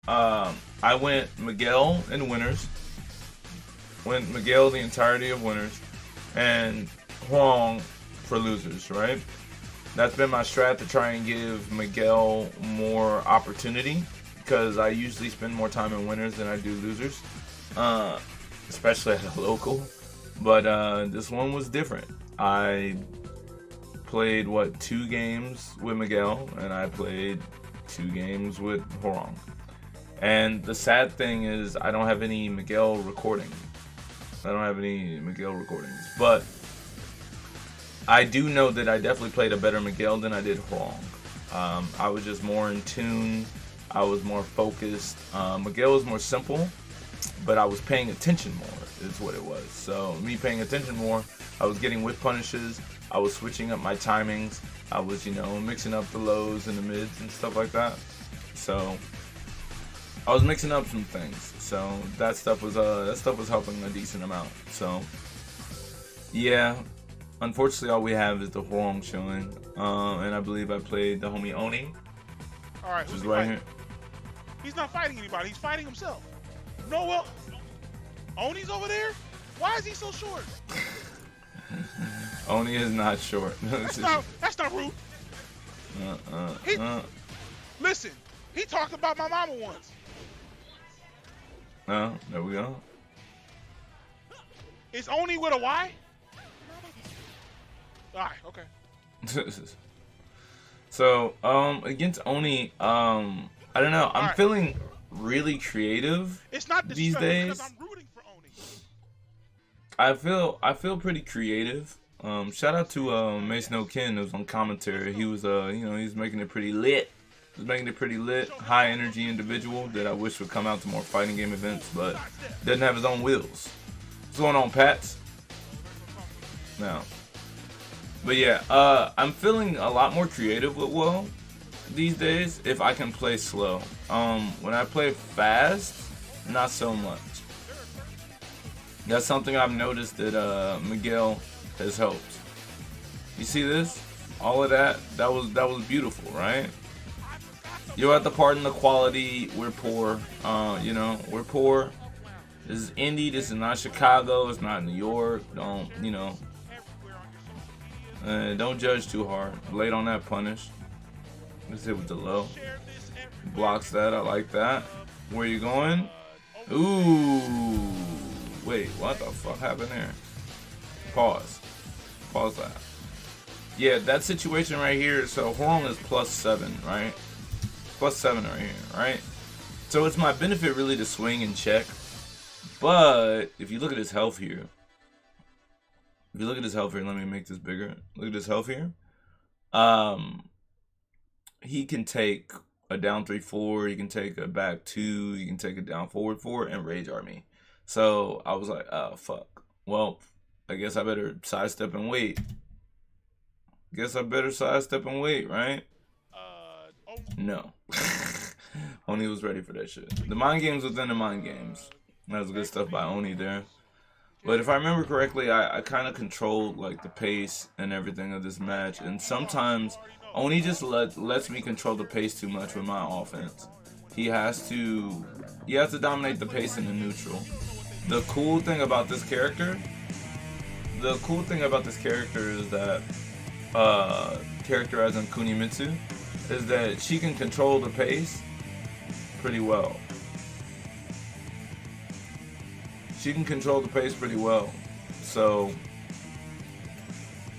I went Miguel in winners. Went Miguel the entirety of winners. And Huang for losers, right? That's been my strat to try and give Miguel more opportunity. Because I usually spend more time in winners than I do losers. Especially at a local. But this one was different. I played, 2 games with Miguel, and I played 2 games with Horong. And the sad thing is, I don't have any Miguel recordings. But I do know that I definitely played a better Miguel than I did Horong. I was just more in tune. I was more focused. Miguel was more simple, but I was paying attention more, is what it was. So, me paying attention more, I was getting whip punishes. I was switching up my timings. I was, mixing up the lows and the mids and stuff like that. So I was mixing up some things. So that stuff was helping a decent amount. So yeah, unfortunately, all we have is the Huang showing, and I believe I played the homie Oni. All right, who's right here. He's not fighting anybody. He's fighting himself. Noel, Oni's over there. Why is he so short? Oni is not short. That's not rude. Listen, he talked about my mama once. There we go. It's Oni with a Y? Alright, okay. So, against Oni, I don't know. I'm feeling really creative it's not these days. Because I'm rooting for Oni. I feel pretty creative. Shout out to Mace No Ken, who was on commentary. He was he's making it pretty lit. He's making it pretty lit, high energy individual that I wish would come out to more fighting game events, but doesn't have his own wheels. What's going on, Pats? No. But yeah, I'm feeling a lot more creative with WoW these days if I can play slow. When I play fast, not so much. That's something I've noticed that Miguel has helped. You see this? All of that was beautiful, right? You'll have to pardon the quality. We're poor. We're poor. This is Indy. This is not Chicago. It's not New York. Don't judge too hard. Late on that punish. Let's hit with the low. Blocks that. I like that. Where you going? Ooh. Wait, what the fuck happened there? Pause that. Yeah, that situation right here. So Horn is +7, right? +7 right here, right? So it's my benefit really to swing and check. But if you look at his health here. Let me make this bigger. Look at his health here. He can take a down 3-4, he can take a back 2, he can take a down forward 4, and rage army. So I was like, oh fuck. Well, I guess I better sidestep and wait. Right? No. Oni was ready for that shit. The mind games within the mind games. That was good stuff by Oni there. But if I remember correctly, I kind of controlled like the pace and everything of this match. And sometimes Oni just lets me control the pace too much with my offense. He has to dominate the pace in the neutral. The cool thing about this character is that character as in Kunimitsu is that she can control the pace pretty well. So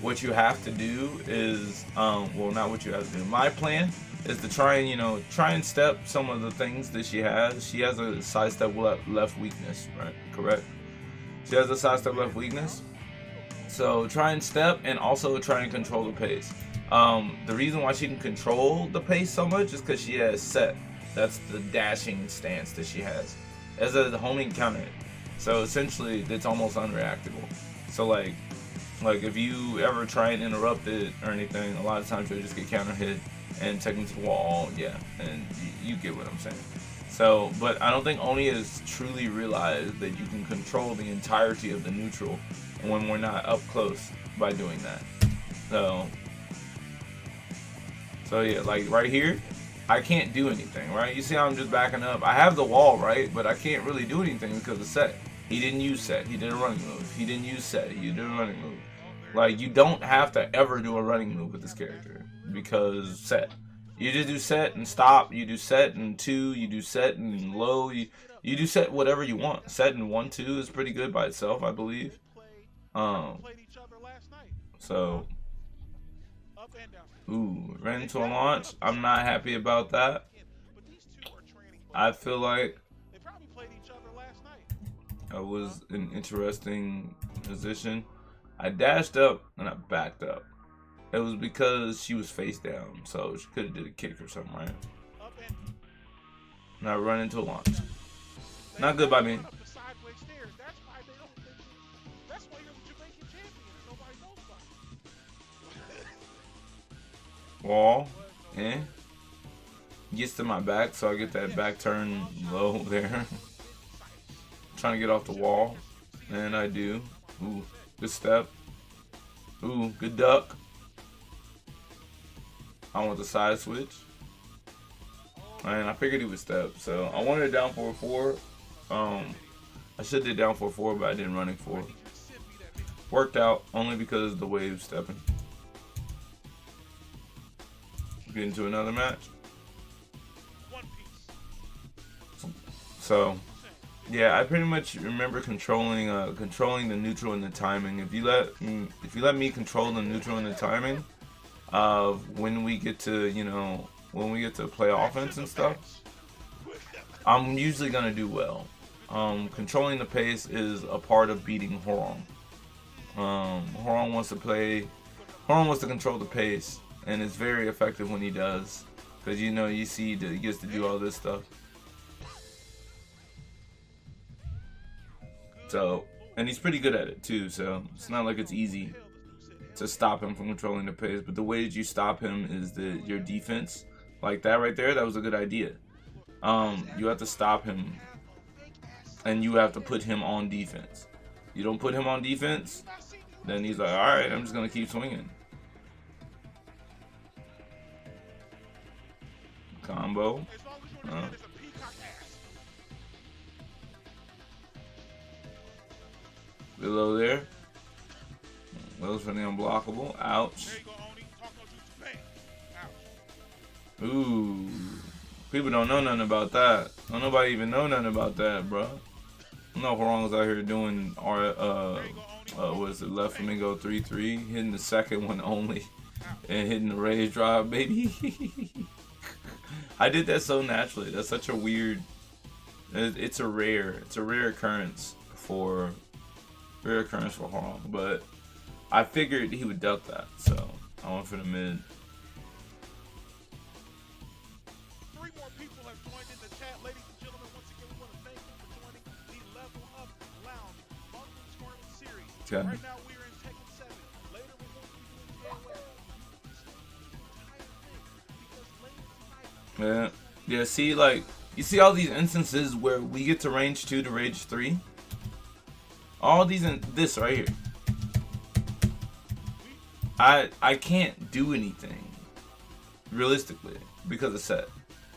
what you have to do is not what you have to do. My plan is to try and step some of the things that she has. She has a sidestep left weakness, right? Correct. She has a sidestep left weakness. So try and step and also try and control the pace. The reason why she can control the pace so much is because she has set. That's the dashing stance that she has. As a homing counter. So essentially, it's almost unreactable. So like if you ever try and interrupt it or anything, a lot of times you'll just get counter hit and taken to the wall. Yeah, and you get what I'm saying. So, but I don't think Oni has truly realized that you can control the entirety of the neutral when we're not up close by doing that. So yeah, like right here, I can't do anything, right? You see how I'm just backing up? I have the wall, right? But I can't really do anything because of set. He didn't use set. He did a running move. He didn't use set. He did a running move. Like, you don't have to ever do a running move with this character because set. You just do set and stop. You do set and 2. You do set and low. You do set whatever you want. Set and 1-2 is pretty good by itself, I believe. So, ooh, ran into a launch. I'm not happy about that. I feel like I was in an interesting position. I dashed up and I backed up. It was because she was face down, so she could have did a kick or something, right? And I run into a launch. Not good by me. Wall, gets to my back, so I get that back turn low there. Trying to get off the wall, and I do. Ooh, good step. Ooh, good duck. I want the side switch. And I figured he would step, so I wanted a down 4-4. I should have did down 4-4, but I didn't running 4. Worked out only because of the wave stepping. Get into another match. So, yeah, I pretty much remember controlling the neutral and the timing. If you let me control the neutral and the timing of when we get to play offense and stuff, I'm usually gonna do well. Controlling the pace is a part of beating Horong. Horong wants to control the pace. And it's very effective when he does, because you see that he gets to do all this stuff. So, and he's pretty good at it too. So it's not like it's easy to stop him from controlling the pace. But the way that you stop him is that your defense, like that right there, that was a good idea. You have to stop him, and you have to put him on defense. You don't put him on defense, then he's like, all right, I'm just gonna keep swinging. Combo. Below there. Those for the unblockable. Ouch. Ooh. People don't know nothing about that. Don't nobody even know nothing about that, bro. No Horong's out here doing what is it, left flamingo 3-3, hitting the second one only, and hitting the rage drive, baby. I did that so naturally. That's such a weird. It's a rare occurrence for Horong, but I figured he would duck that, so I went for the mid. 3 more people have joined in the chat, ladies and gentlemen. Once again, we want to thank you for joining the Level Up Lounge Monthly Tournament Series. Okay. Right now, we're in Tekken 7. Later, we're going to be doing AOS. Yeah. See, like, you see all these instances where we get to range 2 to range 3. All these in this right here. I can't do anything realistically because of set.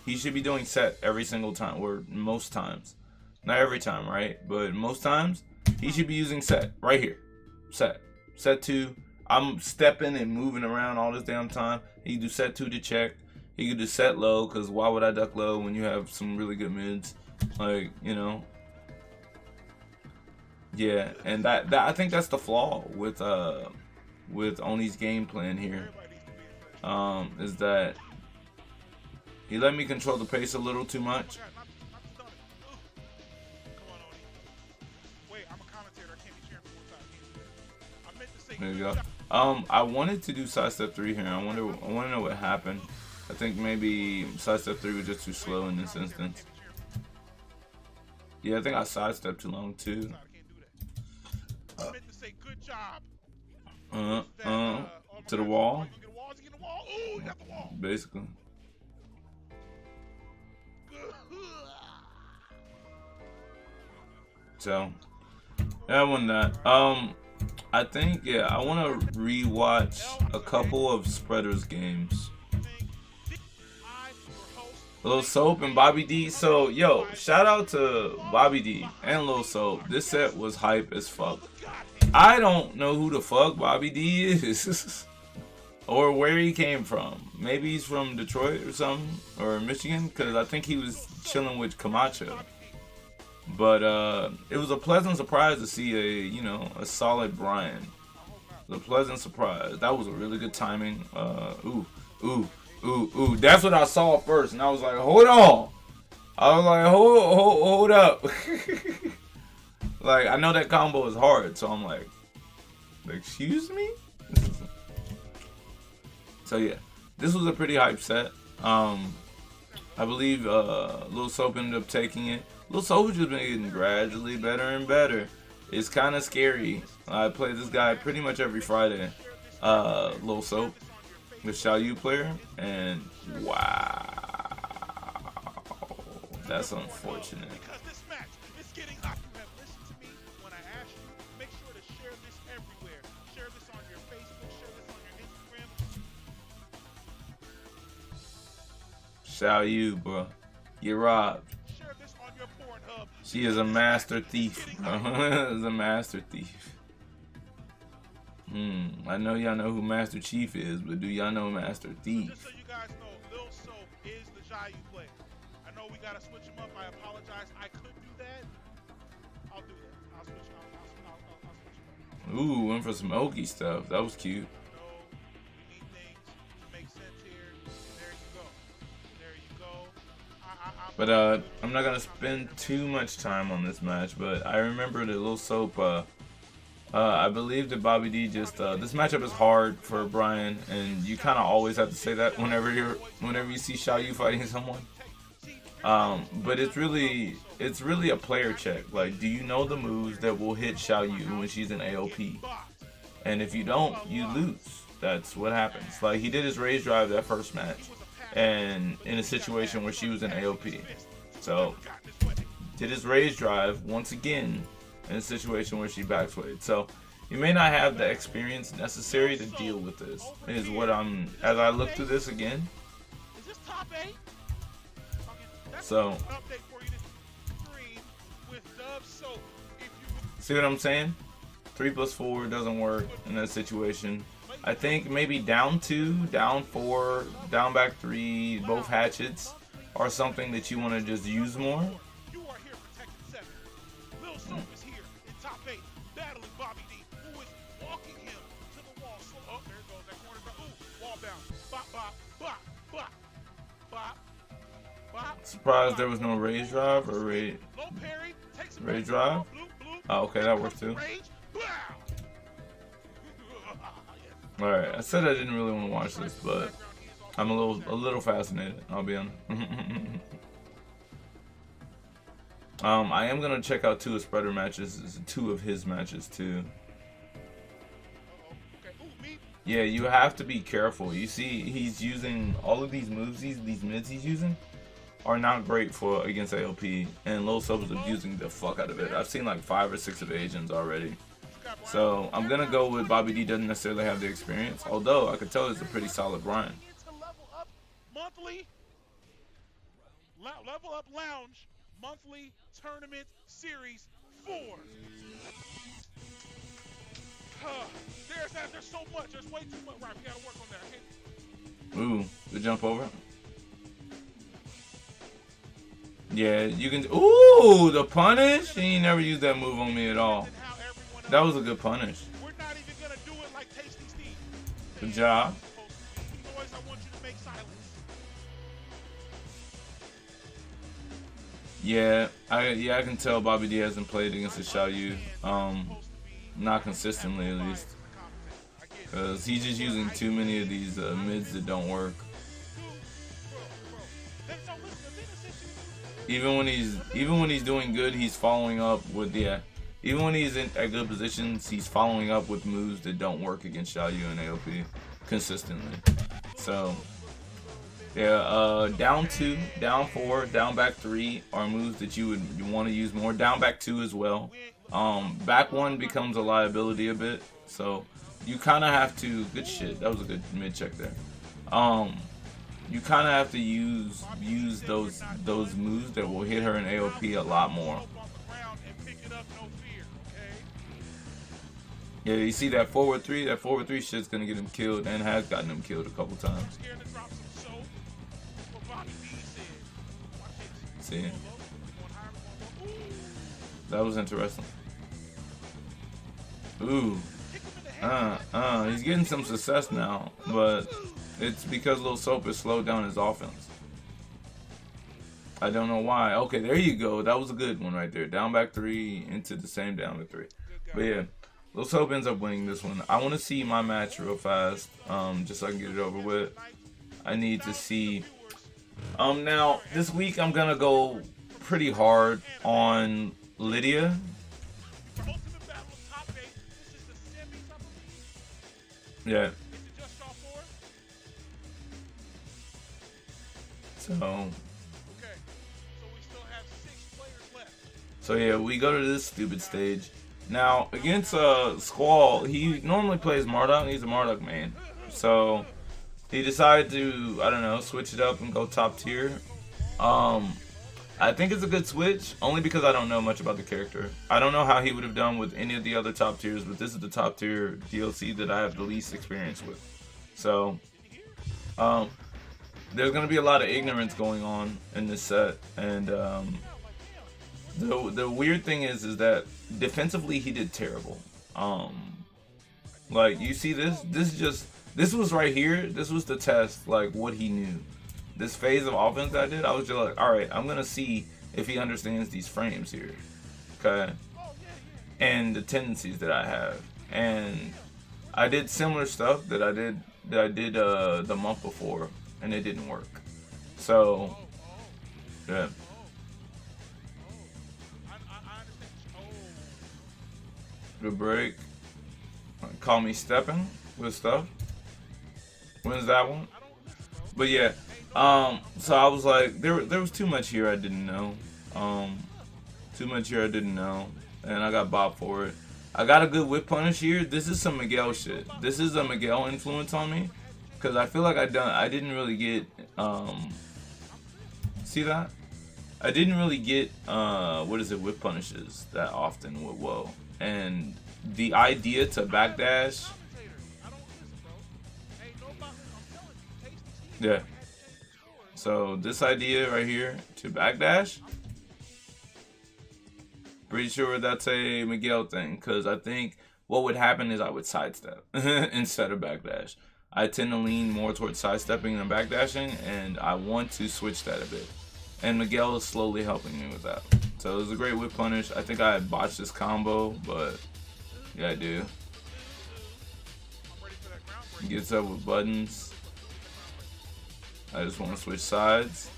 He should be doing set every single time, or most times. Not every time, right? But most times he should be using set right here. Set 2. I'm stepping and moving around all this damn time. He can do set 2 to check. He could do set low, because why would I duck low when you have some really good mids? Like, Yeah, and that I think that's the flaw with Oni's game plan here. Is that he let me control the pace a little too much. There you go. I wanted to do sidestep 3 here. I want to know what happened. I think maybe sidestep 3 was just too slow in this instance. Yeah, I think I sidestepped too long too. To the wall. Basically. So, yeah, I won that. I think, yeah, I want to rewatch a couple of Spreader's games. Lil Soap and Bobby D. So, yo, shout out to Bobby D and Lil Soap. This set was hype as fuck. I don't know who the fuck Bobby D is. Or where he came from. Maybe he's from Detroit or something. Or Michigan. Because I think he was chilling with Camacho. But it was a pleasant surprise to see a solid Brian. The pleasant surprise. That was a really good timing. Ooh. That's what I saw first, and I was like, hold on. I was like, hold up. Like, I know that combo is hard, so I'm like, excuse me? So yeah, this was a pretty hype set. I believe Lil Soap ended up taking it. Lil Soap has just been getting gradually better and better. It's kind of scary. I play this guy pretty much every Friday. Lil Soap, the Xiao Yu player, and wow, that's unfortunate. Because this match is getting hot. You have listened to me when I asked you. Make sure to share this everywhere. Share this on your Facebook. Share this on your Instagram. Xiao Yu, bro, you robbed. Share this on your Pornhub. She is a master thief. Is a master thief. I know y'all know who Master Chief is, but do y'all know Master Thief? Just so you guys know, Lil Soap is the Xiaoyu player. I know we gotta switch him up. I apologize. I could do that. I'll do that. I'll switch him up. Ooh, went for some Oki stuff. That was cute. No, we need things to make sense here. There you go. There you go. But I'm not gonna spend too much time on this match. But I remember that Lil Soap. I believe that Bobby D just this matchup is hard for Brian, and you kind of always have to say that whenever you see Xiao Yu fighting someone. But it's really a player check. Like, do you know the moves that will hit Xiao Yu when she's in AOP? And if you don't, you lose. That's what happens. Like, he did his raise drive that first match, and in a situation where she was in AOP. So, did his raise drive once again in a situation where she backswayed. So, you may not have the experience necessary to deal with this. Is what as I look through this again. Is this top 8? So, see what I'm saying? 3+4 doesn't work in that situation. I think maybe down 2, down 4, down back 3, both hatchets are something that you want to just use more. You are here protecting 7. Lil Soap is here in top 8, battling Bobby D, who is walking him to the wall. Oh, there goes that corner. Ooh, wall bounce. Bop, bop, bop, bop, bop, bop. Surprised there was no raise drive or raise drive. Oh, okay, that worked too. Alright, I said I didn't really want to watch this, but I'm a little fascinated, I'll be honest. I am gonna check out 2 of Spreader matches, 2 of his matches too. Yeah, you have to be careful. You see, he's using all of these moves, these mids he's using are not great for against AOP, and Lil Soap is abusing the fuck out of it. I've seen like 5 or 6 of Asians already. So I'm gonna go with Bobby D doesn't necessarily have the experience, although I could tell it's a pretty solid Brian. Monthly Level Up Lounge monthly tournament series 4. There's so much. There's way too much. Right, we gotta work on that. Ooh, the jump over. Yeah, you can. Ooh, the punish. He never used that move on me at all. That was a good punish. We're not even gonna do it like Tasty Steve. Good job. Noise, I want you to make silence. Yeah, I can tell Bobby D hasn't played against the Xiao Yu. Not consistently at least. Cause he's just using too many of these mids that don't work. Even when he's doing good, he's following up with even when he's in at good positions, he's following up with moves that don't work against Xiao Yu and AOP consistently. So yeah, down 2, down 4, down back 3 are moves that you want to use more. Down back 2 as well. Back 1 becomes a liability a bit, so you kind of have to. Good shit. That was a good mid check there. you kind of have to use those moves that will hit her in AOP a lot more. Yeah, you see that forward three? That forward three shit's gonna get him killed and has gotten him killed a couple times. See? That was interesting. Ooh. He's getting some success now, but it's because Lil Soap has slowed down his offense. I don't know why. Okay, there you go. That was a good one right there. Down back three into the same down back three. But yeah, Lil Soap ends up winning this one. I want to see my match real fast, just so I can get it over with. I need to see. Now this week I'm gonna go pretty hard on Lydia. Yeah. So yeah, we go to this stupid stage. Now against Squall, he normally plays Marduk. He's a Marduk main, so he decided to, I don't know, switch it up and go top tier. I think it's a good switch, only because I don't know much about the character. I don't know how he would have done with any of the other top tiers, but this is the top tier DLC that I have the least experience with. So, there's going to be a lot of ignorance going on in this set, and the weird thing is that defensively he did terrible. Like, you see this? This was right here. This was the test, like, what he knew. This phase of offense that I did, I was just like, alright, I'm going to see if he understands these frames here. Okay? And the tendencies that I have. And I did similar stuff that I did the month before, and it didn't work. So, yeah. Good break. Call me stepping with stuff. When's that one? But yeah, so I was like, there was too much here I didn't know. Too much here I didn't know, and I got bopped for it. I got a good whip punish here. This is some Miguel shit. This is a Miguel influence on me, because I feel like I didn't really get, see that? I didn't really get, whip punishes that often with Woe. And the idea to backdash, yeah. So this idea right here to backdash, pretty sure that's a Miguel thing, because I think what would happen is I would sidestep instead of backdash. I tend to lean more towards sidestepping than backdashing, and I want to switch that a bit. And Miguel is slowly helping me with that. So it was a great whip punish. I think I botched this combo, but yeah, I do. He gets up with buttons. I just want to switch sides.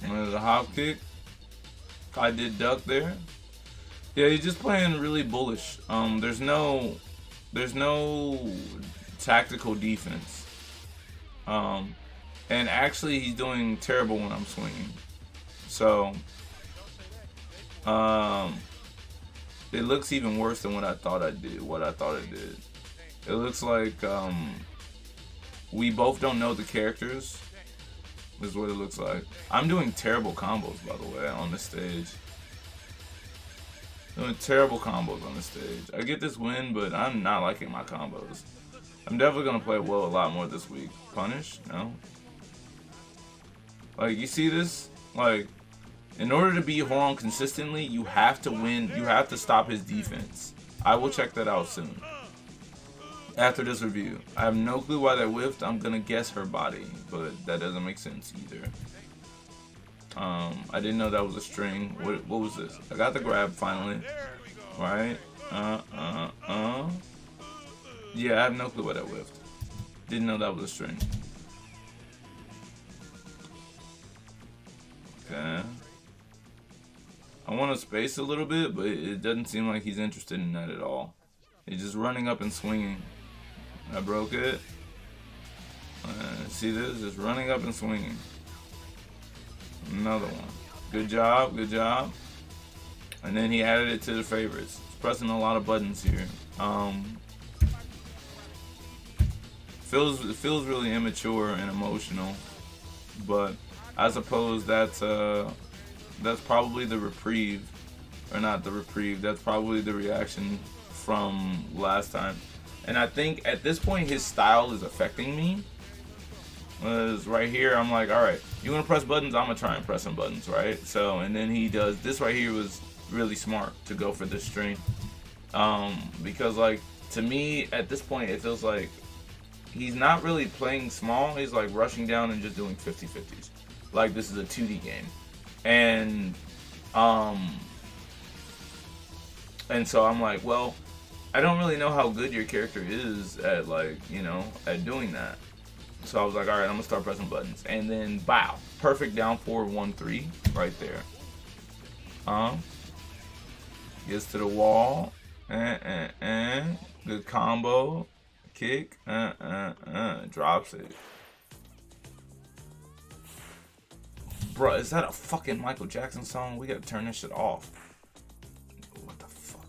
And there's a hop kick. I did duck there. Yeah, he's just playing really bullish. There's no tactical defense. And actually he's doing terrible when I'm swinging. So it looks even worse than what I thought it did. It looks like we both don't know the characters. Is what it looks like. I'm doing terrible combos, by the way, on this stage. Doing terrible combos on the stage. I get this win, but I'm not liking my combos. I'm definitely gonna play well a lot more this week. Punish? No. Like, you see this? Like, in order to beat Horon consistently, you have to win. You have to stop his defense. I will check that out soon. After this review. I have no clue why that whiffed. I'm gonna guess her body, but that doesn't make sense either. I didn't know that was a string. What was this? I got the grab finally. Right? Yeah, I have no clue why that whiffed. Didn't know that was a string. Okay. I want to space a little bit, but it doesn't seem like he's interested in that at all. He's just running up and swinging. I broke it. See this? Just running up and swinging. Another one. Good job, good job. And then he added it to the favorites. He's pressing a lot of buttons here. Um, it feels really immature and emotional, but I suppose that's probably the reprieve, or not the reprieve. That's probably the reaction from last time, and I think at this point his style is affecting me. Was right here, I'm like, all right, you want to press buttons? I'm gonna try and press some buttons, right? So, and then he does this right here. Was really smart to go for this string, because like to me at this point it feels like he's not really playing small. He's like rushing down and just doing 50-50s, like this is a 2D game, and so I'm like, well, I don't really know how good your character is at, like, you know, at doing that. So I was like, all right, I'm gonna start pressing buttons, and then bow, perfect down forward 1-3 right there. Gets to the wall, good combo, kick, drops it. Bro, is that a fucking Michael Jackson song? We gotta turn this shit off. What the fuck?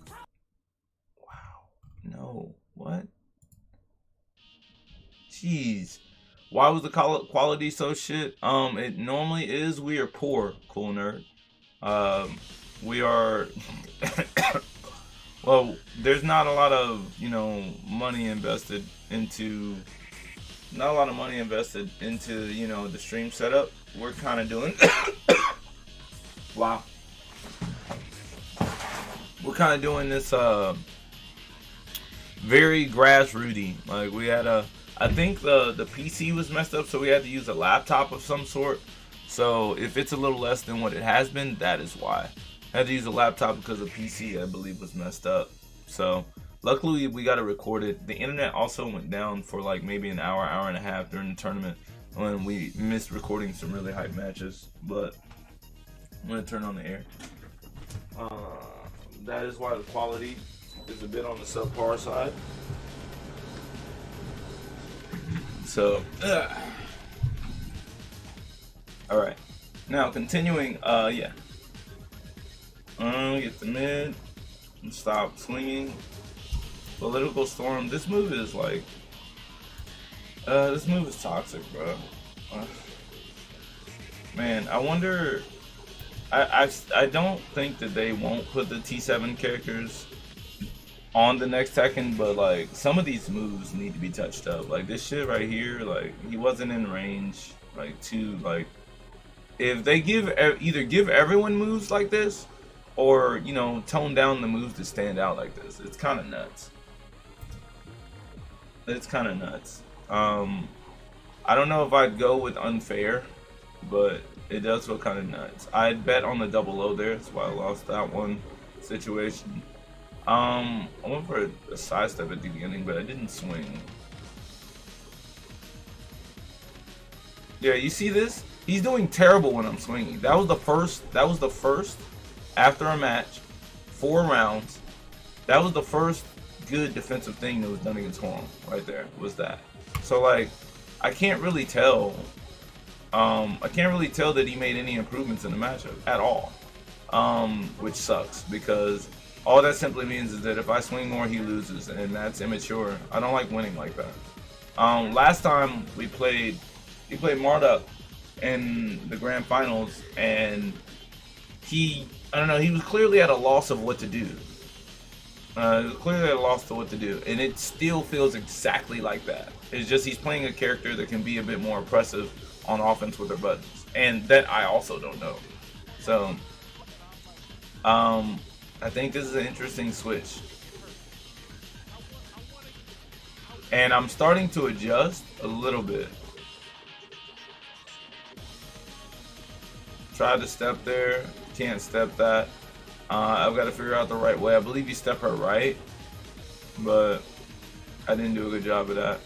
Wow. No. What? Jeez. Why was the quality so shit? It normally is. We are poor, cool nerd. We are. Well, there's not a lot of, you know, money invested into. Not a lot of money invested into, you know, the stream setup. We're kind of doing. Wow. We're kind of doing this very grassrooty. Like we had a. I think the PC was messed up, so we had to use a laptop of some sort. So if it's a little less than what it has been, that is why. I had to use a laptop because the PC, I believe, was messed up. So luckily we got it recorded. The internet also went down for like maybe an hour, hour and a half during the tournament when we missed recording some really hype matches. But I'm gonna turn on the air. That is why the quality is a bit on the subpar side. So, all right. Now continuing, yeah. Get the mid and stop swinging. Political storm. This move is like, this move is toxic, bro. Man, I wonder. I don't think that they won't put the T7 characters on the next Tekken, but like some of these moves need to be touched up. Like this shit right here, like he wasn't in range. Like like if they either give everyone moves like this, or you know tone down the moves to stand out like this. It's kind of nuts. It's kind of nuts. I don't know if I'd go with unfair, but it does feel kind of nuts. I'd bet on the double O there. That's why I lost that one situation. I went for a sidestep at the beginning, but I didn't swing. Yeah, you see this? He's doing terrible when I'm swinging. That was the first after a match, 4 rounds. That was the first good defensive thing that was done against Horn right there, was that. So like, I can't really tell. I can't really tell that he made any improvements in the matchup at all, which sucks because all that simply means is that if I swing more, he loses, and that's immature. I don't like winning like that. Last time he played Marduk in the grand finals, and I don't know, he was clearly at a loss of what to do. He was clearly at a loss to what to do, and it still feels exactly like that. It's just he's playing a character that can be a bit more oppressive on offense with their buttons, and that I also don't know. So, I think this is an interesting switch. And I'm starting to adjust a little bit. Tried to step there, can't step that. I've got to figure out the right way. I believe you step her right, but I didn't do a good job of that.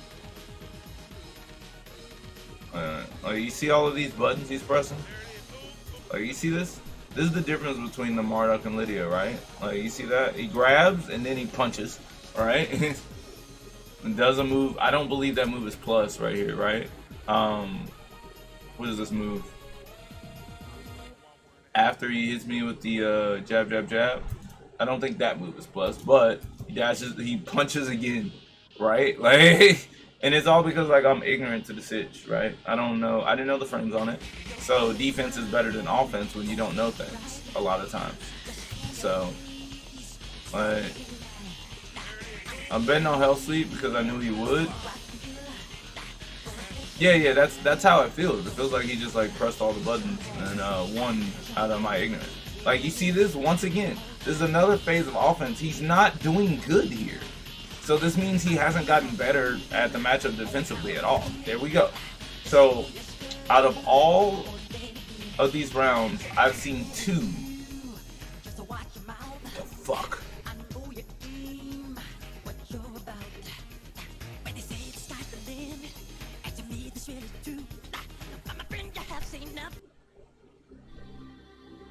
Like you see all of these buttons he's pressing? Like you see this? This is the difference between the Marduk and Lydia, right? Like you see that? He grabs and then he punches, right? And does a move. I don't believe that move is plus right here, right? What is this move? After he hits me with the jab, jab, jab. I don't think that move is plus, but he dashes, he punches again, right? Like, and it's all because like I'm ignorant to the sitch, right? I don't know, I didn't know the frames on it. So defense is better than offense when you don't know things a lot of times. So, like, I'm betting on Hell Sweep because I knew he would. Yeah, that's how it feels. It feels like he just like pressed all the buttons and won out of my ignorance. Like, you see this once again. This is another phase of offense. He's not doing good here. So this means he hasn't gotten better at the matchup defensively at all. There we go. So out of all of these rounds, I've seen 2. What the fuck?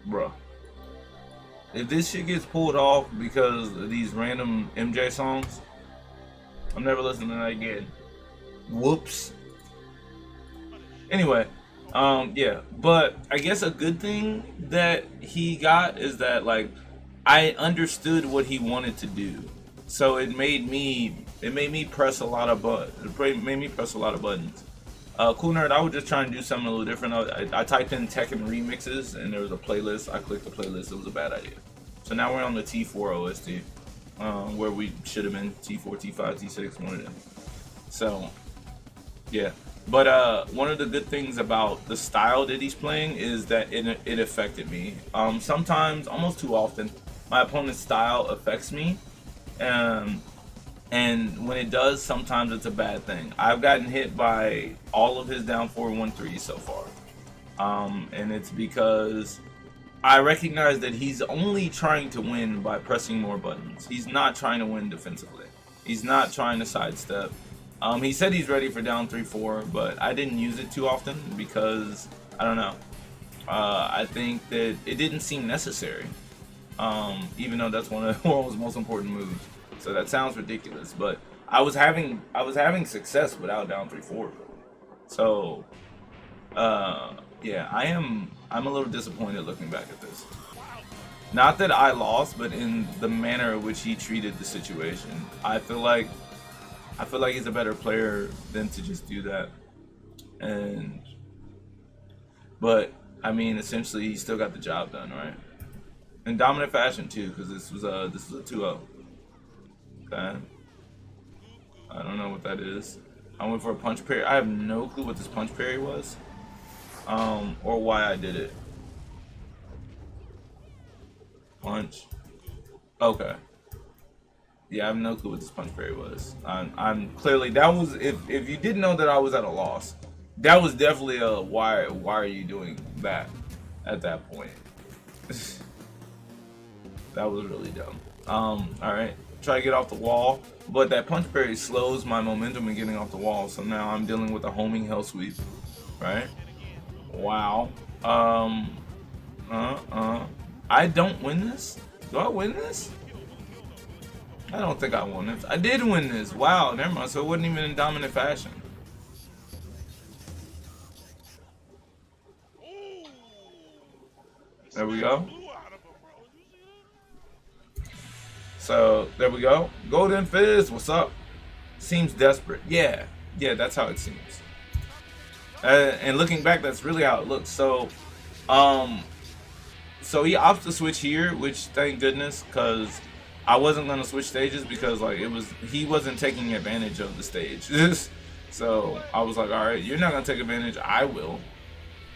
Bruh. If this shit gets pulled off because of these random MJ songs, I'm never listening to that again. Whoops. Anyway, yeah, but I guess a good thing that he got is that, like, I understood what he wanted to do, so it made me press a lot of buttons. Cool Nerd, I was just trying to do something a little different. I typed in Tekken remixes and there was a playlist. I clicked the playlist. It was a bad idea. So now we're on the T4 OST, where we should have been T4, T5, T6, one of them. So, yeah. But one of the good things about the style that he's playing is that it affected me. Sometimes, almost too often, my opponent's style affects me. And when it does, sometimes it's a bad thing. I've gotten hit by all of his down 4-1-3s so far. And it's because I recognize that he's only trying to win by pressing more buttons. He's not trying to win defensively. He's not trying to sidestep. He said he's ready for down 3-4, but I didn't use it too often because, I don't know. I think that it didn't seem necessary. Even though that's one of his most important moves. So that sounds ridiculous, but I was having success without down 3-4. So yeah, I'm a little disappointed looking back at this. Not that I lost, but in the manner in which he treated the situation. I feel like he's a better player than to just do that. But I mean, essentially he still got the job done, right? In dominant fashion too, because this was a 2-0. Okay. I don't know what that is. I went for a punch parry. I have no clue what this punch parry was. Or why I did it. Punch. Okay. Yeah, I have no clue what this punch parry was. I'm clearly, that was, if you didn't know that I was at a loss, that was definitely a why are you doing that at that point? That was really dumb. Alright. Try to get off the wall, but that punch parry slows my momentum in getting off the wall, so now I'm dealing with a homing hell sweep, right? Wow. I don't win this? Do I win this? I don't think I won this. I did win this. Wow, never mind, so it wasn't even in dominant fashion. There we go. So, there we go. Golden Fizz, what's up? Seems desperate. Yeah, that's how it seems. And looking back, that's really how it looks. So, so he opts to switch here, which thank goodness, because I wasn't gonna switch stages because like he wasn't taking advantage of the stage. So I was like, all right, you're not gonna take advantage, I will.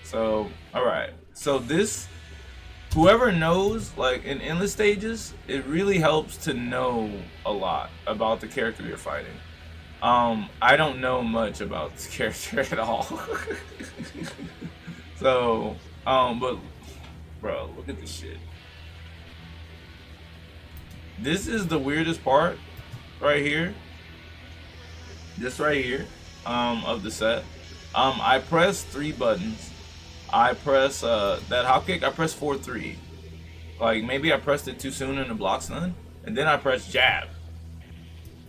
So, all right. So this. Whoever knows, like, in endless stages, it really helps to know a lot about the character you're fighting. I don't know much about this character at all. So, but, bro, look at this shit. This is the weirdest part right here. This right here, of the set. I press 3 buttons. I press that hop kick, I press 4-3. Like maybe I pressed it too soon in the block stun, and then I pressed jab.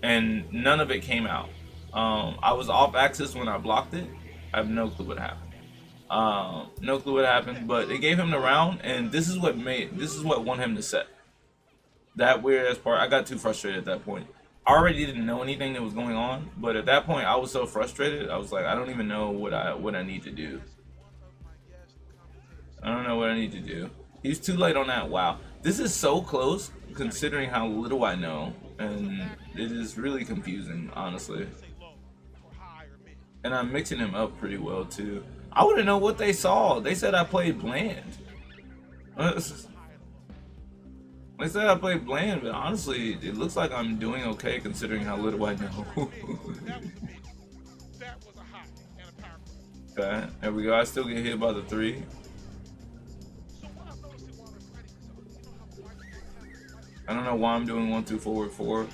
And none of it came out. I was off axis when I blocked it. I have no clue what happened. No clue what happened, but it gave him the round, and this is what won him the set. That weird ass part, I got too frustrated at that point. I already didn't know anything that was going on, but at that point I was so frustrated. I was like, I don't even know what I need to do. I don't know what I need to do. He's too late on that. Wow, this is so close considering how little I know, and it is really confusing, honestly. And I'm mixing him up pretty well too. I wouldn't know what they saw. They said I played bland. They said I played bland, but honestly, it looks like I'm doing okay considering how little I know. Okay, there we go. I still get hit by the 3. I don't know why I'm doing 1, 2 forward 4.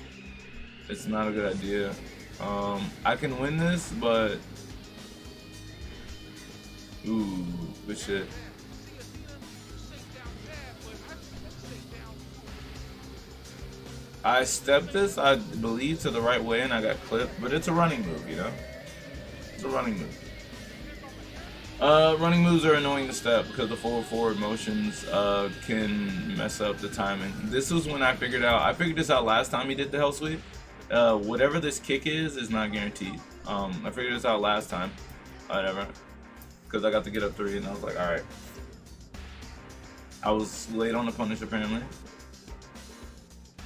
It's not a good idea. I can win this, but ooh, good shit. I stepped this, I believe, to the right way, and I got clipped. But it's a running move, you know. It's a running move. Running moves are annoying to step because the forward motions can mess up the timing. This was when I figured out. I figured this out last time he did the hell sweep. Whatever this kick is not guaranteed. I figured this out last time. Whatever. Because I got to get up 3, and I was like, all right. I was late on the punish apparently.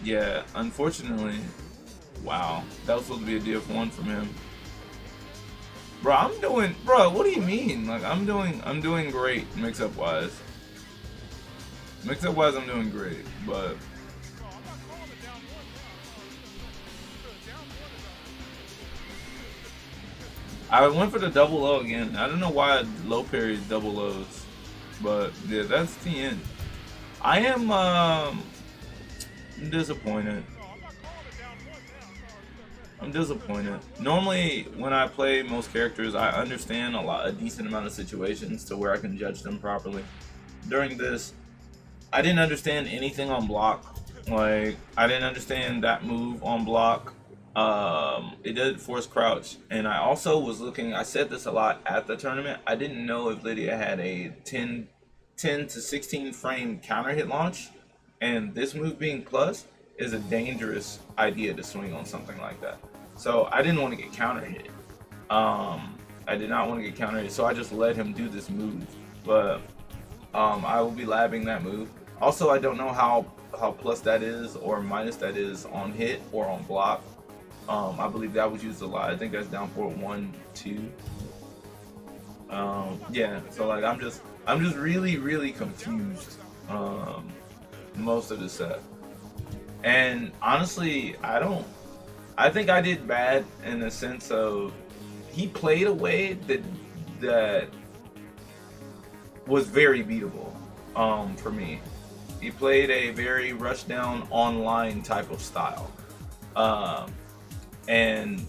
Yeah, unfortunately. Wow, that was supposed to be a DF1 from him. Bro, what do you mean? Like, I'm doing great mix-up wise. Mix-up wise, I'm doing great, but I went for the double O again. I don't know why I low parried double O's, but yeah, that's the end. I am disappointed. I'm disappointed. Normally, when I play most characters, I understand a decent amount of situations to where I can judge them properly. During this, I didn't understand anything on block. Like, I didn't understand that move on block. It did force crouch, and I also was looking. I said this a lot at the tournament. I didn't know if Lydia had a 10 to 16 frame counter hit launch, and this move being plus is a dangerous idea to swing on something like that. So I didn't want to get counter hit. I did not want to get counter hit, so I just let him do this move. But I will be labbing that move. Also, I don't know how plus that is or minus that is on hit or on block. I believe that was used a lot. I think that's down for 1, 2. Yeah, so like I'm just really confused most of the set. And honestly, I think I did bad in the sense of he played a way that was very beatable for me. He played a very rush down online type of style. And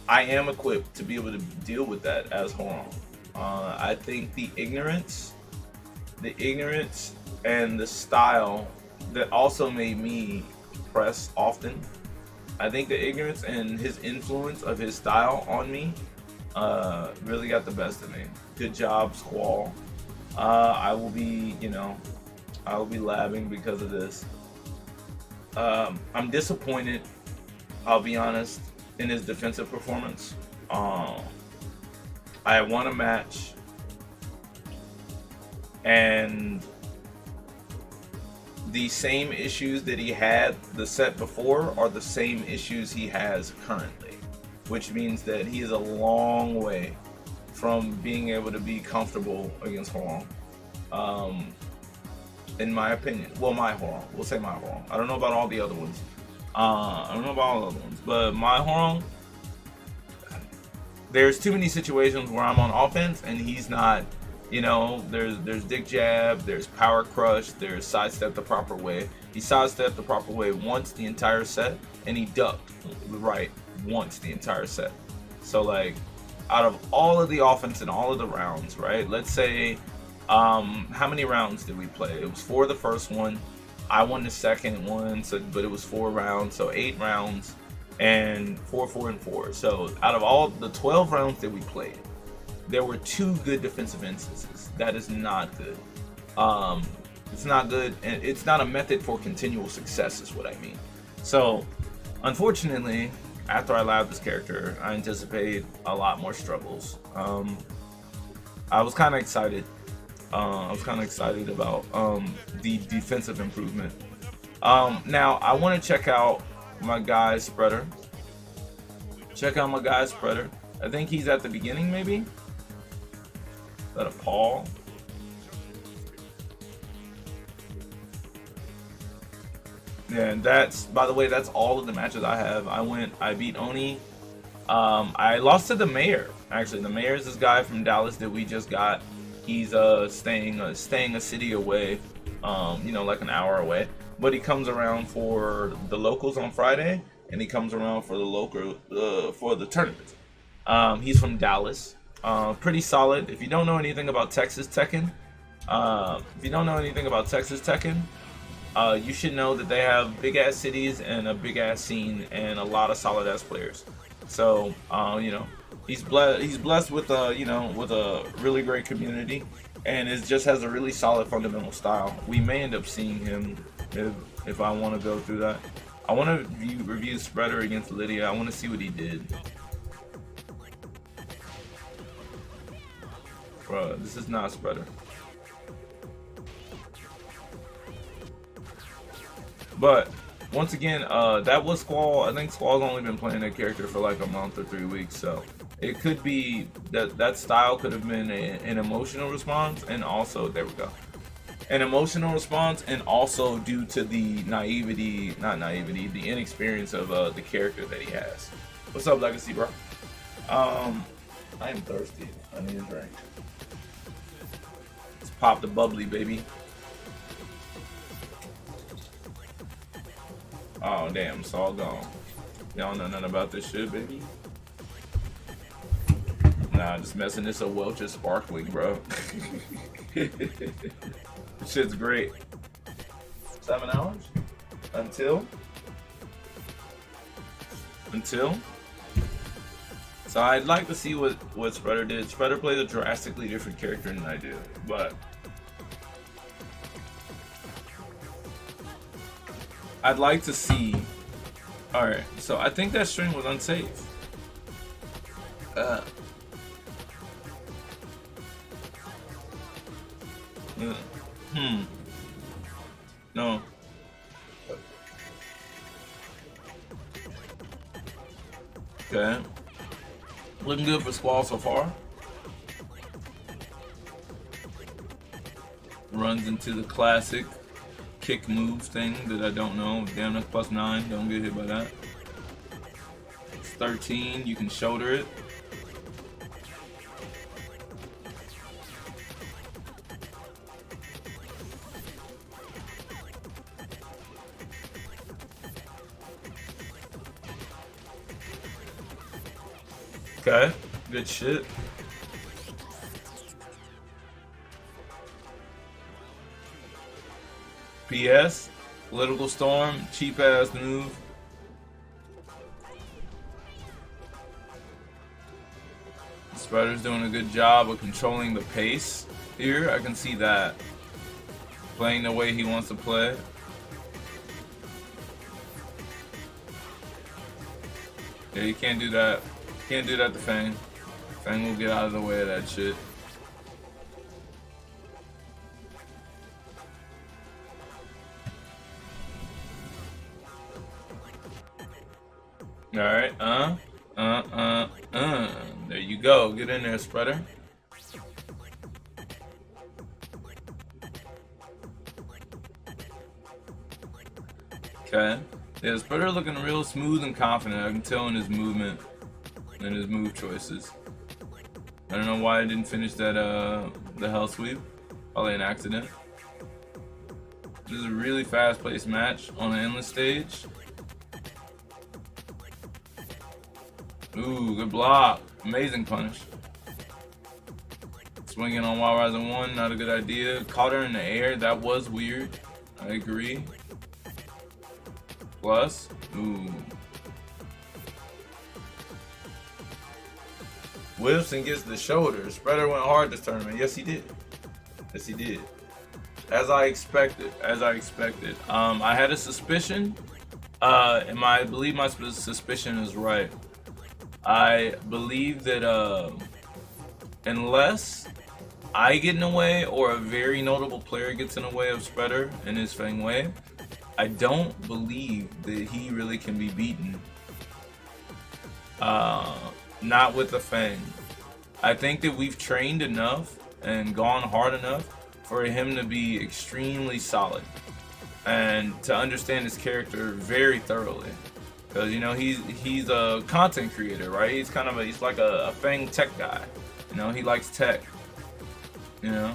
I am equipped to be able to deal with that as Horon. I think the ignorance and the style that also made me press often. I think the ignorance and his influence of his style on me really got the best of me. Good job, Squall. I will be labbing because of this. I'm disappointed, I'll be honest, in his defensive performance. I won a match, and the same issues that he had the set before are the same issues he has currently, which means that he is a long way from being able to be comfortable against Horon. In my opinion. Well, my Horon. We'll say my Horon. I don't know about all the other ones. But my Horon, there's too many situations where I'm on offense and he's not. You know, there's dick jab, there's power crush, there's sidestep the proper way. He sidestepped the proper way once the entire set, and he ducked right once the entire set. So like, out of all of the offense in all of the rounds, right? Let's say, how many rounds did we play? It was 4 the first one. I won the second one, but it was 4 rounds, so 8 rounds, and 4, 4, and 4. So out of all the 12 rounds that we played, there were 2 good defensive instances. That is not good. It's not good, and it's not a method for continual success is what I mean. So unfortunately, after I labbed this character, I anticipated a lot more struggles. I was kind of excited. I was kind of excited about the defensive improvement. Now I want to check out my guy Spreader. Check out my guy Spreader. I think he's at the beginning, maybe. Is that a Paul? Yeah, and that's, by the way, that's all of the matches I have. I beat Oni. I lost to the mayor. Actually, the mayor is this guy from Dallas that we just got. He's staying a city away, you know, like an hour away. But he comes around for the locals on Friday, and he comes around for the tournament. He's from Dallas. Pretty solid. If you don't know anything about Texas Tekken, you should know that they have big ass cities and a big ass scene and a lot of solid ass players. So you know, he's blessed with with a really great community, and it just has a really solid fundamental style. We may end up seeing him if I want to go through that. I want to review Spreader against Lydia. I want to see what he did. Bro, this is not Spreader. But once again, that was Squall. I think Squall's only been playing that character for like a month or 3 weeks, so it could be that style could have been an emotional response, and also there we go, an emotional response, and also due to the the inexperience of the character that he has. What's up, Legacy, bro? I am thirsty. I need a drink. Let's pop the bubbly, baby. Oh damn, it's all gone. Y'all know nothing about this shit, baby. Nah, just messing this up. Welch is sparkling, bro. This shit's great. 7 hours until. So I'd like to see what Spreader did. Spreader plays a drastically different character than I do, but I'd like to see. Alright, so I think that string was unsafe. No. Okay. Looking good for Squall so far. Runs into the classic kick move thing that I don't know. Damn, that's +9. Don't get hit by that. It's 13. You can shoulder it. Okay, good shit. PS, Political Storm, cheap ass move. Spreader's doing a good job of controlling the pace here. I can see that. Playing the way he wants to play. Yeah, you can't do that. Can't do that to Fang. Fang will get out of the way of that shit. Alright, there you go. Get in there, Spreader. Okay. Yeah, Spreader looking real smooth and confident. I can tell in his movement and his move choices. I don't know why I didn't finish that the hell sweep. Probably an accident. This is a really fast-paced match on an endless stage. Ooh, good block. Amazing punish. Swinging on while rising 1, not a good idea. Caught her in the air, that was weird. I agree. Plus, ooh. Whiffs and gets the shoulder. Spreader went hard this tournament. Yes, he did. Yes, he did. As I expected. I had a suspicion, and I believe my suspicion is right. I believe that unless I get in the way or a very notable player gets in the way of Spreader in his Feng way, I don't believe that he really can be beaten. Not with the Feng. I think that we've trained enough and gone hard enough for him to be extremely solid and to understand his character very thoroughly. Because you know he's a content creator, right? He's kind of he's like a Feng tech guy. You know, he likes tech. You know,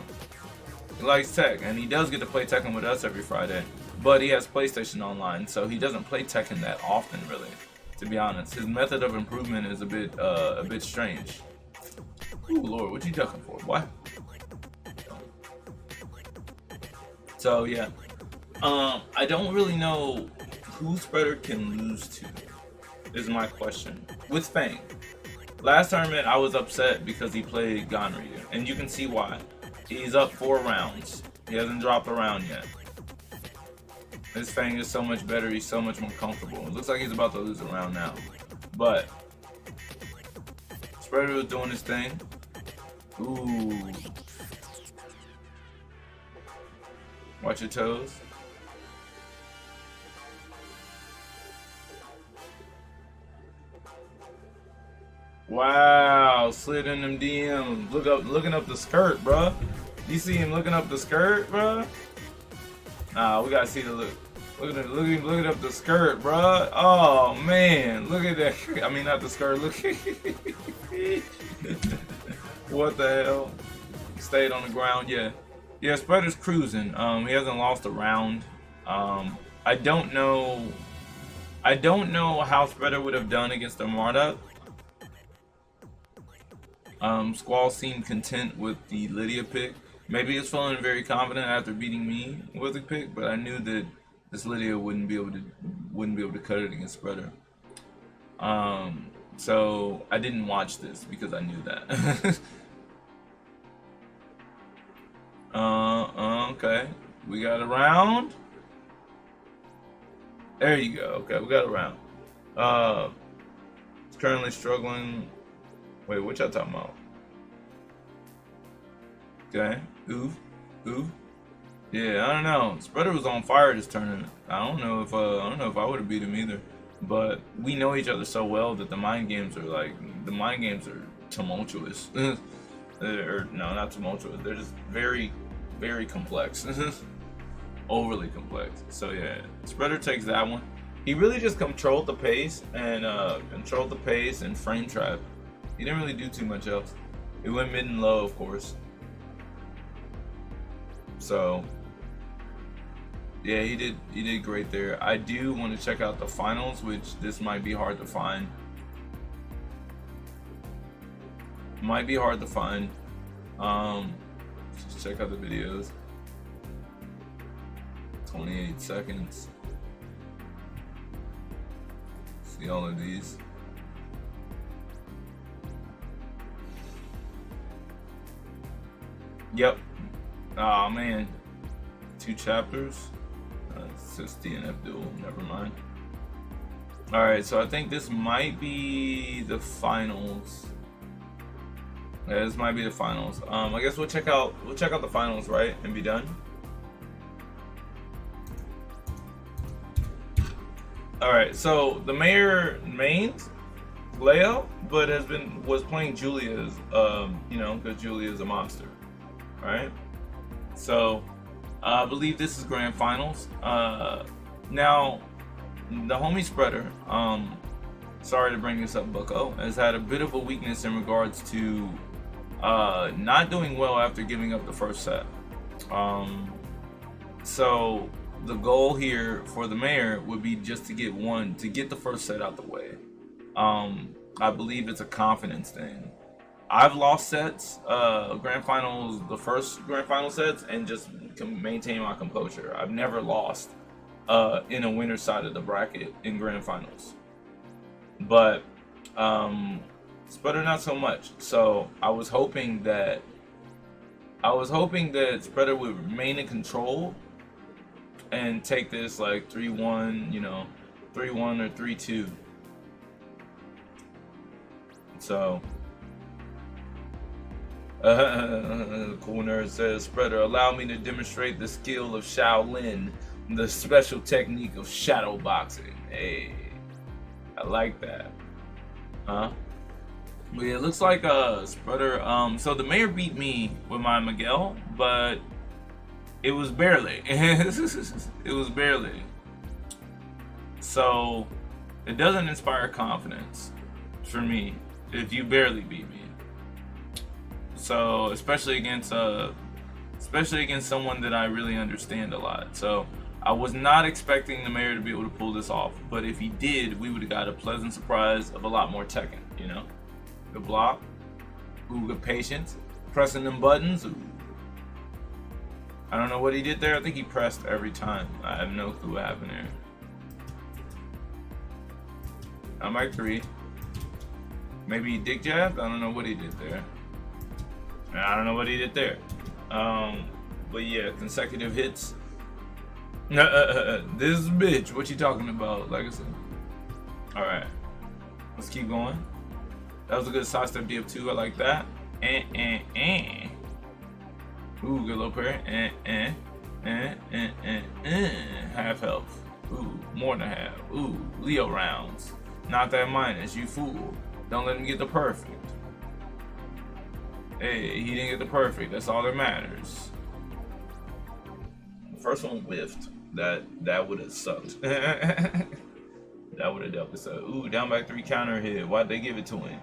he likes tech, and he does get to play Tekken with us every Friday. But he has PlayStation Online, so he doesn't play Tekken that often, really. To be honest, his method of improvement is a bit strange. Ooh, Lord, what you ducking for? What? So yeah, I don't really know who Spreader can lose to. Is my question with Fang. Last tournament, I was upset because he played Ganryu, and you can see why. He's up 4 rounds. He hasn't dropped a round yet. His Fang is so much better. He's so much more comfortable. It looks like he's about to lose a round now. But Spreader was doing his thing. Ooh. Watch your toes. Wow, slid in them DMs. Looking up the skirt, bruh. You see him looking up the skirt, bruh? Nah, we gotta see the look. Looking up the skirt, bruh. Oh man, look at that. I mean, not the skirt. Look. What the hell? Stayed on the ground. Yeah. Yeah, Spreader's cruising. He hasn't lost a round. I don't know how Spreader would have done against the Marduk. Squall seemed content with the Lydia pick. Maybe he's feeling very confident after beating me with the pick, but I knew that this Lydia wouldn't be able to cut it against Spreader. So I didn't watch this because I knew that. Okay. We got a round. There you go. Okay, we got a round. It's currently struggling. Wait, what y'all talking about? Okay. Oof. Yeah, I don't know. Spreader was on fire this tournament. I don't know if I would have beat him either. But we know each other so well that the mind games are tumultuous. Or no, not tumultuous. They're just very, very complex. Overly complex. So yeah, Spreader takes that one. He really just controlled the pace and frame trap. He didn't really do too much else. He went mid and low, of course. So yeah, he did great there. I do want to check out the finals, which this might be hard to find. Just check out the videos. 28 seconds. See all of these. Yep. Oh man. 2 chapters. It's just DNF duel. Never mind. Alright, so I think this might be the finals. Yeah, this might be the finals. I guess we'll check out the finals, right? And be done. Alright, so the mayor mains Leo, but was playing Julia's because Julia is a monster. Alright. So I believe this is grand finals. Now the homie Spreader, sorry to bring this up, Bucko, has had a bit of a weakness in regards to not doing well after giving up the first set. So the goal here for the mayor would be just to get the first set out the way. I believe it's a confidence thing. I've lost sets, grand finals, the first grand final sets, and just maintain my composure. I've never lost in a winner's side of the bracket in grand finals. But Spreader not so much. So I was hoping that I was hoping that Spreader would remain in control and take this like 3-1, 3-1 or 3-2. So, Cool Nerd says, Spreader, allow me to demonstrate the skill of Shaolin, the special technique of shadow boxing. Hey, I like that. Huh? But yeah, it looks like Spreader. So the mayor beat me with my Miguel, but it was barely. It was barely. So it doesn't inspire confidence for me if you barely beat me. So especially against someone that I really understand a lot. So I was not expecting the mayor to be able to pull this off, but if he did, we would have got a pleasant surprise of a lot more Tekken, Good block. Ooh, good patience. Pressing them buttons. Ooh. I don't know what he did there. I think he pressed every time. I have no clue what happened there. I'm like 3. Maybe he dick jabbed? I don't know what he did there. I don't know what he did there. But yeah, consecutive hits. This bitch. What you talking about? Like I said. Alright. Let's keep going. That was a good sidestep DF2. I like that. Ooh, good little parry. Half health. Ooh, more than half. Ooh, Leo rounds. Not that minus, you fool. Don't let him get the perfect. Hey, he didn't get the perfect. That's all that matters. The first one whiffed. That would have sucked. That would have definitely sucked. Ooh, down back 3 counter hit. Why'd they give it to him?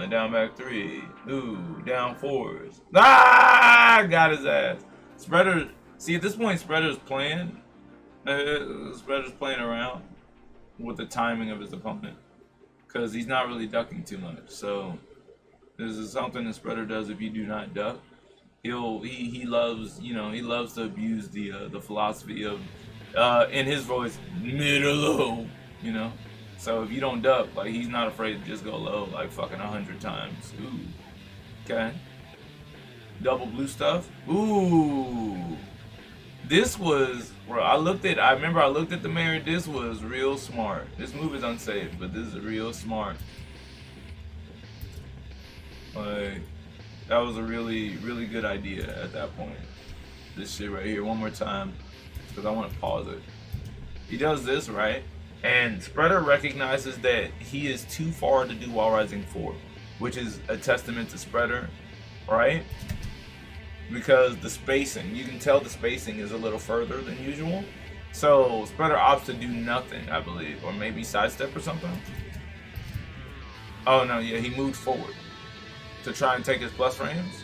Down back 3. Ooh, down 4s. Ah! Got his ass. Spreader. See, at this point, Spreader's playing. Spreader's playing around with the timing of his opponent. Because he's not really ducking too much. So, this is something that Spreader does if you do not duck. He loves, he loves to abuse the philosophy of, in his voice, mid or low, So if you don't duck, like, he's not afraid to just go low like fucking 100 times. Ooh. Okay. Double blue stuff. Ooh. This was, bro, I remember I looked at the mayor. This was real smart. This move is unsafe, but this is real smart. Like, that was a really, really good idea at that point. This shit right here, one more time, because I want to pause it. He does this, right? And Spreader recognizes that he is too far to do wall rising 4, which is a testament to Spreader, right? Because the spacing, you can tell the spacing is a little further than usual. So Spreader opts to do nothing, I believe, or maybe sidestep or something. Oh no, yeah, he moved forward to try and take his plus frames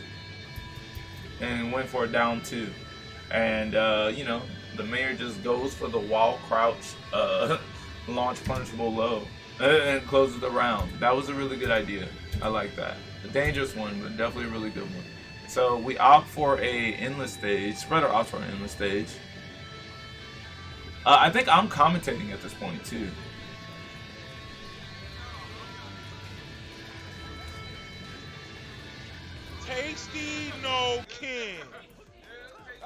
and went for a down 2. And the mayor just goes for the wall crouch launch punishable low and closes the round. That was a really good idea. I like that. A dangerous one, but definitely a really good one. So we opt for a endless stage. Spreader opts for an endless stage. I think I'm commentating at this point too. Tasty no Ken.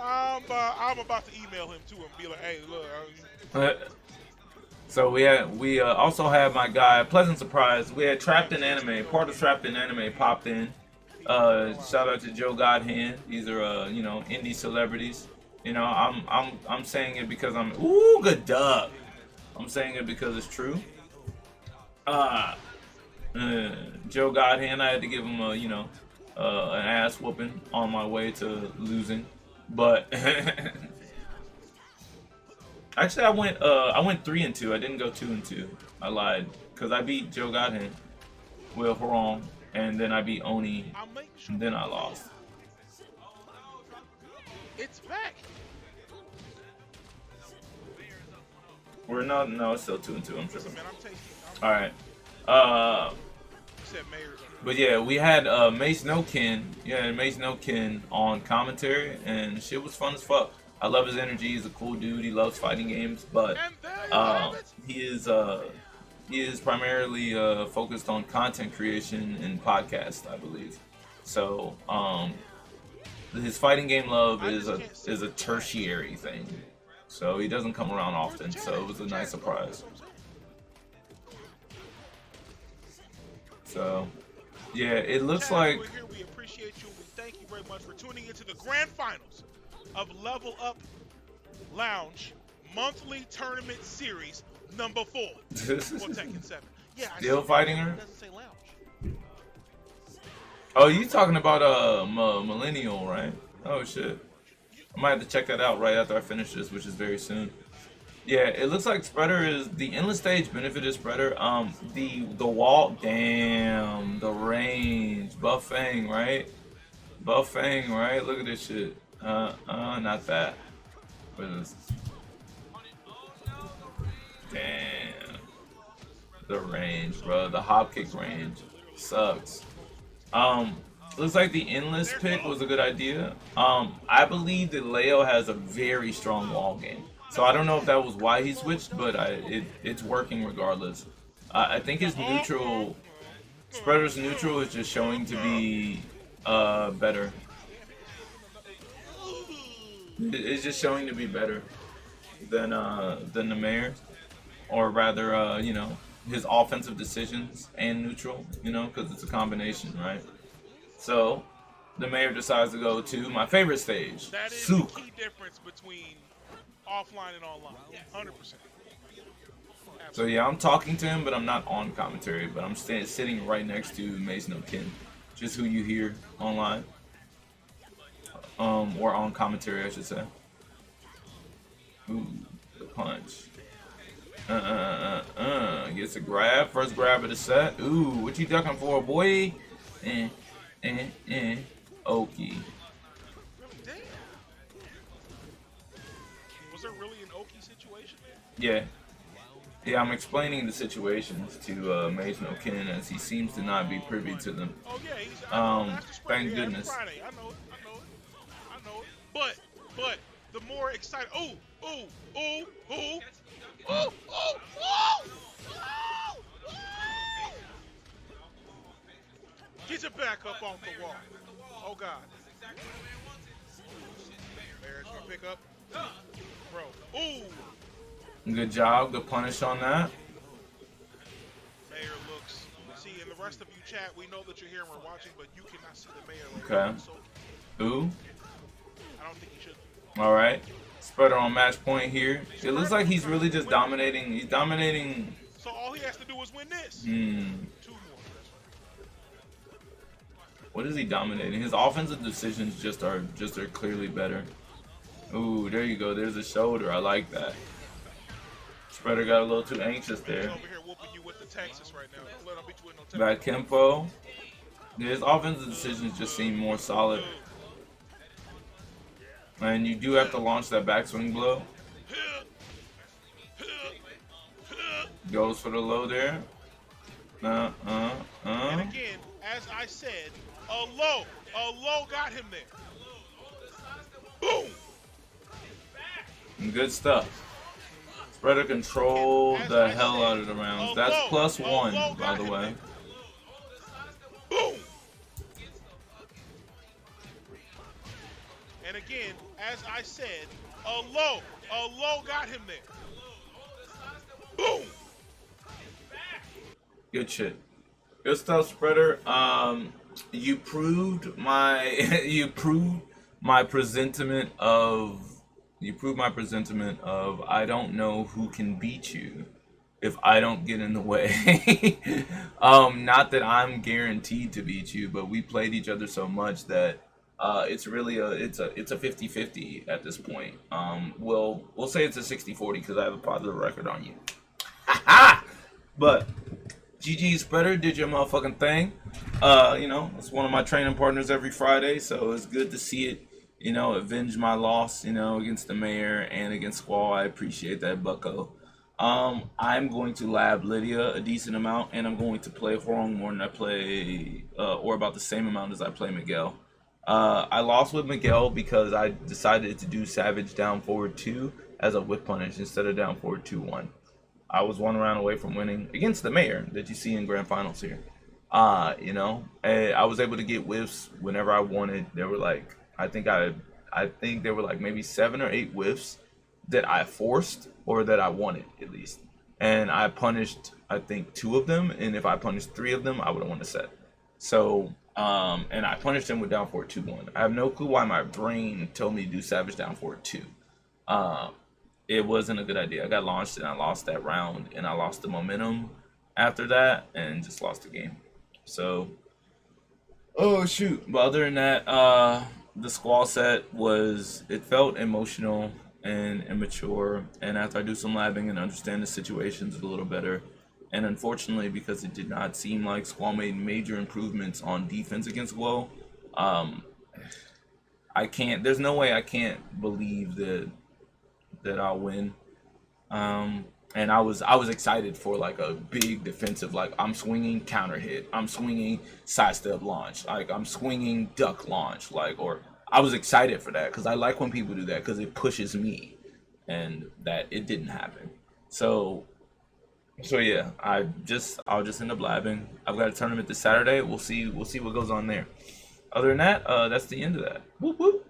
I'm about to email him too and be like, hey, look. So we also had my guy, pleasant surprise. We had Trapped in Anime. Part of Trapped in Anime popped in. Shout out to Joe Godhand. These are indie celebrities. I'm saying it because I'm good duck. I'm saying it because it's true. Joe Godhand, I had to give him an ass whooping on my way to losing, but actually I went 3-2. I didn't go 2-2. I lied because I beat Joe Godhand, Will Harong, and then I beat Oni, and then I lost. It's back. We're not. No, it's still 2-2. I'm tripping. All right. But yeah, we had Mace No Kin. Yeah, Mace No Kin on commentary, and shit was fun as fuck. I love his energy. He's a cool dude. He loves fighting games, but he is primarily focused on content creation and podcast, I believe. So his fighting game love is a tertiary thing, so he doesn't come around often. So it was a nice surprise. So yeah, it looks like. We're here. We appreciate you. We thank you very much for tuning into the grand finals of Level Up Lounge monthly tournament series number 4 for Tekken 7. Yeah, Still fighting her? It doesn't say lounge. Oh, you talking about Millennial, right? Oh shit. I might have to check that out right after I finish this, which is very soon. Yeah, it looks like Spreader is the endless stage benefited Spreader. The wall, damn, the range, Buffang, right? Buffang, right? Look at this shit. Not that. What is this? Damn, the range, bro. The hop kick range sucks. Looks like the endless pick was a good idea. I believe that Leo has a very strong wall game. So I don't know if that was why he switched, but it's working regardless. I think his neutral, Spreader's neutral is just showing to be better. It's just showing to be better than the mayor, or rather, you know, his offensive decisions and neutral, you know, because it's a combination, right? So the mayor decides to go to my favorite stage, That is Souk. the key difference between offline and online. 100%. So yeah, I'm talking to him, but I'm not on commentary. But I'm sitting right next to Mace No Kin, just who you hear online, or on commentary, I should say. Ooh, the punch. Gets a grab, first grab of the set. Ooh, what you ducking for, boy? Okie. Damn. Was there really an Oki situation there? Yeah. Yeah, I'm explaining the situations to Mace No Kin as he seems to not be privy to them. Oh yeah, he's Thank goodness. Friday. I know it. But the more excited. Ooh. Get your back up off the wall. Oh God. There's my pickup. Bro. Ooh. Good job, good punish on that. Mayor looks. See, in the rest of you chat, we know that you're here and we're watching, but you cannot see the mayor. Okay. So Ooh. I don't think he should. All right. Spreader on match point here. It looks like he's really just dominating. He's dominating. So all he has to do is win this. 2 more. What is he dominating? His offensive decisions just are clearly better. Ooh, there you go. There's a shoulder. I like that. Spreader got a little too anxious there. Over here whooping you with the Texas right now. Don't let him beat you with no Back tempo. His offensive decisions just seem more solid. And you do have to launch that backswing blow. Goes for the low there. And again, as I said, a low got him there. Boom. Good stuff. Spreader controlled the hell out of the rounds. That's +1, by the way. Boom. And again, as I said, a low got him there. Boom. Good shit. Good stuff, Spreader. You proved my presentiment of I don't know who can beat you if I don't get in the way. Not that I'm guaranteed to beat you, but we played each other so much that it's really a 50-50 at this point. We'll say it's a 60-40 because I have a positive record on you. But GG Spreader, did your motherfucking thing. You know, it's one of my training partners every Friday, so it's good to see it, you know, avenge my loss, you know, against the mayor and against Squall. I appreciate that, bucko. I'm going to lab Lydia a decent amount, and I'm going to play Horong more than I play, or about the same amount as I play Miguel. I lost with Miguel because I decided to do Savage down forward 2 as a whip punish instead of down forward 2-1. I was 1 round away from winning against the mayor that you see in grand finals here. You know, I was able to get whiffs whenever I wanted. There were like I think there were like maybe 7 or 8 whiffs that I forced or that I wanted at least. And I punished I think 2 of them, and if I punished 3 of them, I would have won the set. So and I punished him with down forward 2-1. I have no clue why my brain told me to do Savage down forward 2. Um, it wasn't a good idea. I got launched and I lost that round, and I lost the momentum after that, and just lost the game. So, oh shoot! But other than that, the squall set it felt emotional and immature. And after I do some labbing and understand the situations a little better, and unfortunately, because it did not seem like Squall made major improvements on defense against Glow, um, I can't. There's no way I can't believe that I'll win. Um, and I was excited for like a big defensive, like I'm swinging counter hit, I'm swinging sidestep launch, like I'm swinging duck launch, like, or I was excited for that because I like when people do that because it pushes me, and that it didn't happen. So yeah, I'll just end up labbing. I've got a tournament this Saturday. We'll see what goes on there. Other than that, that's the end of that. Whoop whoop.